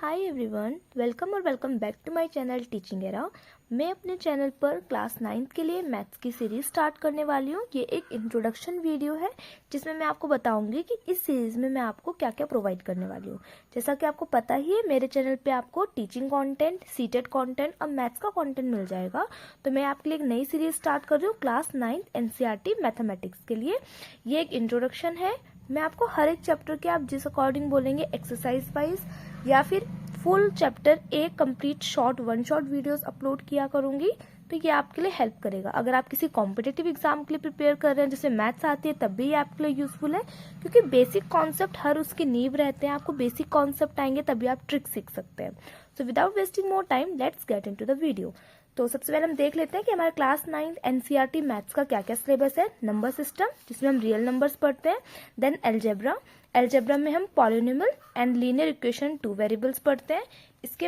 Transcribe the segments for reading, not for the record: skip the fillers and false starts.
Hi everyone, welcome back to my channel teaching era. मैं अपने channel पर class 9th के लिए मैथ्स की सीरीज़ स्टार्ट करने वाली हूँ। ये एक इंट्रोडक्शन वीडियो है जिसमें मैं आपको बताऊंगी कि इस सीरीज़ में मैं आपको क्या क्या प्रोवाइड करने वाली हूँ। जैसा कि आपको पता ही है, मेरे चैनल पे आपको टीचिंग कंटेंट, सीटेट कंटेंट और मैथ्स का कंटेंट मिल जाएगा। तो मैं आपके लिए एक नई सीरीज़ स्टार्ट कर रही हूँ क्लास 9th NCERT मैथमेटिक्स के लिए। ये एक इंट्रोडक्शन है। मैं आपको हर एक चैप्टर के, आप जिस अकॉर्डिंग बोलेंगे, एक्सरसाइज वाइज या फिर फुल चैप्टर एक complete one shot videos upload किया करूंगी। तो ये आपके लिए हेल्प करेगा। अगर आप किसी कॉम्पिटिटिव एग्जाम के लिए प्रिपेयर कर रहे हैं जिसमें मैथ्स आती है, तब भी ये आपके लिए यूजफुल है, क्योंकि बेसिक कॉन्सेप्ट हर उसकी नींव रहते हैं। आपको बेसिक कॉन्सेप्ट आएंगे तभी आप ट्रिक सीख सकते हैं। So without wasting more time, let's get into the video. तो सबसे पहले हम देख लेते हैं कि हमारे क्लास 9 NCERT मैथ्स का क्या क्या सिलेबस है। नंबर सिस्टम, जिसमें हम रियल नंबर्स पढ़ते हैं। देन एल्जेब्रा में हम polynomial and linear equation 2 variables पढ़ते हैं। इसके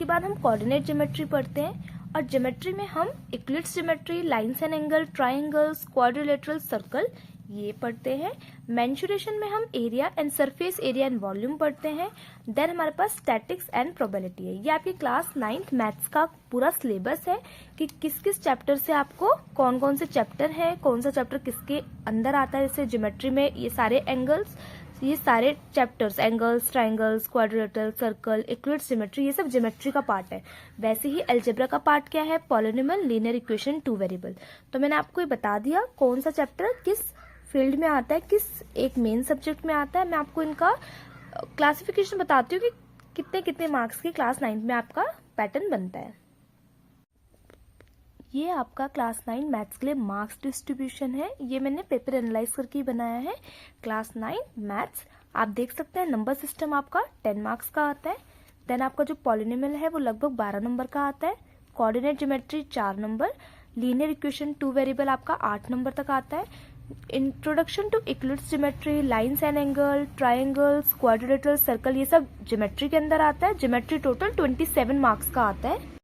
बाद हम कोऑर्डिनेट ज्योमेट्री पढ़ते हैं, और ज्योमेट्री में हम Eclipse geometry, lines and angle, triangles, quadrilateral, circle ये पढ़ते हैं। मेंसुरेशन में हम area and surface area and volume पढ़ते हैं। देन हमारे पास स्टैटिक्स एंड प्रोबेबिलिटी है। ये आपकी क्लास 9th मैथ्स का पूरा सिलेबस है कि किस किस चैप्टर से आपको कौन कौन से चैप्टर है, कौन सा चैप्टर किसके अंदर आता है। जैसे ज्योमेट्री में ये सारे एंगल्स, ये सारे chapters, angles, triangles, quadrilateral, circle, Eclipse geometry, ये सब ज्योमेट्री का पार्ट है। वैसे ही अलजेब्रा का पार्ट क्या है? Polynomial, linear equation, 2 variable. तो मैंने आपको ये बता दिया कौन सा चैप्टर किस फील्ड में आता है, किस एक मेन सब्जेक्ट में आता है। मैं आपको इनका क्लासिफिकेशन बताती हूँ कि कितने कितने मार्क्स की क्लास 9 में आपका पैटर्न बनता है। ये आपका क्लास 9 मैथ्स के लिए मार्क्स डिस्ट्रीब्यूशन है। ये मैंने पेपर एनालाइज करके बनाया है। क्लास 9 मैथ्स आप देख सकते हैं, नंबर सिस्टम आपका 10 मार्क्स का आता है। देन आपका जो पॉलिनोमियल है वो लगभग 12 नंबर का आता है। Coordinate geometry 4 number, linear equation 2 variable आपका 8 नंबर तक आता है। Introduction to Euclid's geometry, lines and angle, triangles, quadrilateral, circle, ये सब ज्योमेट्री के अंदर आता है। ज्योमेट्री टोटल 27 मार्क्स का आता है।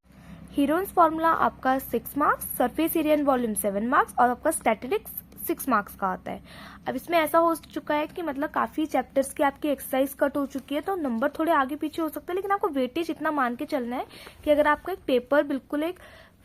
हीरोन्स फॉर्मूला आपका 6 marks, surface area and volume 7 marks, और आपका स्टैटिस्टिक्स 6 मार्क्स का आता है। अब इसमें ऐसा हो चुका है कि मतलब काफी चैप्टर्स की आपकी एक्सरसाइज कट हो चुकी है, तो नंबर थोड़े आगे पीछे हो सकते हैं, लेकिन आपको वेटेज इतना मान के चलना है कि अगर आपका एक पेपर बिल्कुल एक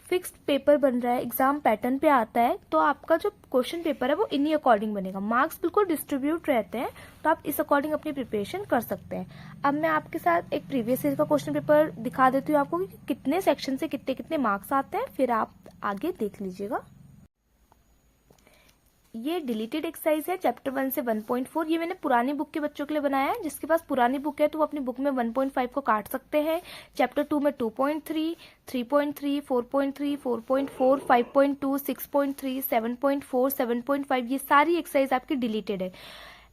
फिक्स्ड पेपर बन रहा है, एग्जाम पैटर्न पे आता है, तो आपका जो क्वेश्चन पेपर है वो इन्हीं अकॉर्डिंग बनेगा। मार्क्स बिल्कुल डिस्ट्रीब्यूट रहते हैं, तो आप इस अकॉर्डिंग अपनी प्रिपरेशन कर सकते हैं। अब मैं आपके साथ एक प्रीवियस ईयर का क्वेश्चन पेपर दिखा देती हूँ आपको कि कितने सेक्शन से कितने कितने मार्क्स आते हैं, फिर आप आगे देख लीजिएगा। ये डिलीटेड एक्सरसाइज है चैप्टर 1 से 1.4। ये मैंने पुरानी बुक के बच्चों के लिए बनाया है। जिसके पास पुरानी बुक है तो वो अपनी बुक में 1.5 को काट सकते हैं। चैप्टर 2 में 2.3, 3.3, 4.3, 4.4, 5.2, 6.3, 7.4, 7.5, ये सारी एक्सरसाइज आपकी डिलीटेड है।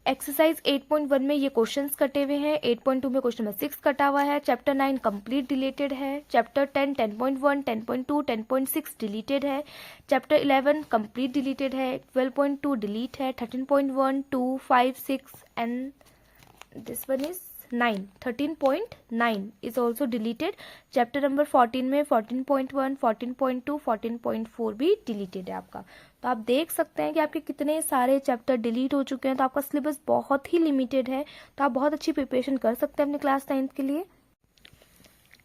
एक्सरसाइज 8.1 में ये क्वेश्चंस कटे हुए हैं। 8.2 में क्वेश्चन नंबर 6 कटा हुआ है। चैप्टर 9 कंप्लीट डिलीटेड है। चैप्टर 10, 10.1, 10.2, 10.6 डिलीटेड है। चैप्टर 11 कंप्लीट डिलीटेड है। 12.2 डिलीट है। 13.1, 2, 5, 6 and this one is 9, 13.9 is also deleted. Chapter number 14 में 14.1, 14.2, 14.4 भी डिलीटेड है आपका। तो आप देख सकते हैं कि आपके कितने सारे चैप्टर डिलीट हो चुके हैं। तो आपका सिलेबस बहुत ही लिमिटेड है, तो आप बहुत अच्छी प्रिपरेशन कर सकते हैं अपने क्लास 9 के लिए।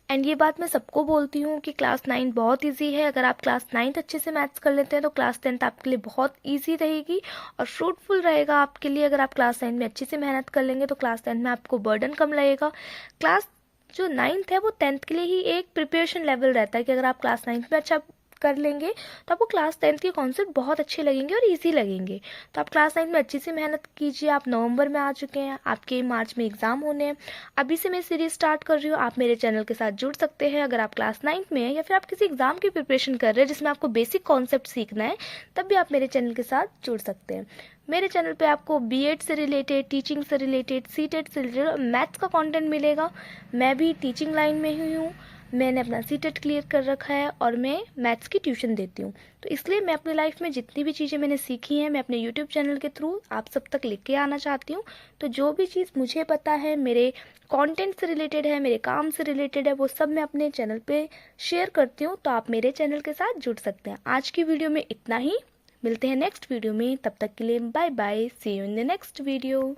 एंड ये बात मैं सबको बोलती हूँ कि क्लास 9 बहुत इजी है। अगर आप क्लास 9 अच्छे से मैथ्स कर लेते हैं तो क्लास 10 आपके लिए बहुत इजी रहेगी और फ्रूटफुल रहेगा आपके लिए। अगर आप क्लास 9 में अच्छे से मेहनत कर लेंगे तो क्लास 10 में आपको बर्डन कम लगेगा। क्लास जो 9th है वो 10th के लिए ही एक प्रिपरेशन लेवल रहता है कि अगर आप क्लास 9th में अच्छा कर लेंगे तो आपको क्लास 10th के कॉन्सेप्ट बहुत अच्छे लगेंगे और इजी लगेंगे। तो आप क्लास 9 में अच्छी से मेहनत कीजिए। आप नवंबर में आ चुके हैं, आपके मार्च में एग्जाम होने हैं। अभी से मैं सीरीज स्टार्ट कर रही हूँ, आप मेरे चैनल के साथ जुड़ सकते हैं। अगर आप क्लास 9 में हैं या फिर आप किसी एग्जाम की प्रिपरेशन कर रहे हैं जिसमें आपको बेसिक कॉन्सेप्ट सीखना है, तब भी आप मेरे चैनल के साथ जुड़ सकते हैं। मेरे चैनल पे आपको बीएड से रिलेटेड, टीचिंग से रिलेटेड, सीटेट से रिलेटेड मैथ्स का कंटेंट मिलेगा। मैं भी टीचिंग लाइन में ही हूँ, मैंने अपना सीटेट क्लियर कर रखा है और मैं मैथ्स की ट्यूशन देती हूँ। तो इसलिए मैं अपनी लाइफ में जितनी भी चीज़ें मैंने सीखी हैं, मैं अपने यूट्यूब चैनल के थ्रू आप सब तक लेके आना चाहती हूँ। तो जो भी चीज़ मुझे पता है, मेरे कंटेंट से रिलेटेड है, मेरे काम से रिलेटेड है, वो सब मैं अपने चैनल पे शेयर करती हूँ। तो आप मेरे चैनल के साथ जुड़ सकते हैं। आज की वीडियो में इतना ही, मिलते हैं नेक्स्ट वीडियो में। तब तक के लिए bye bye, see you in the next video.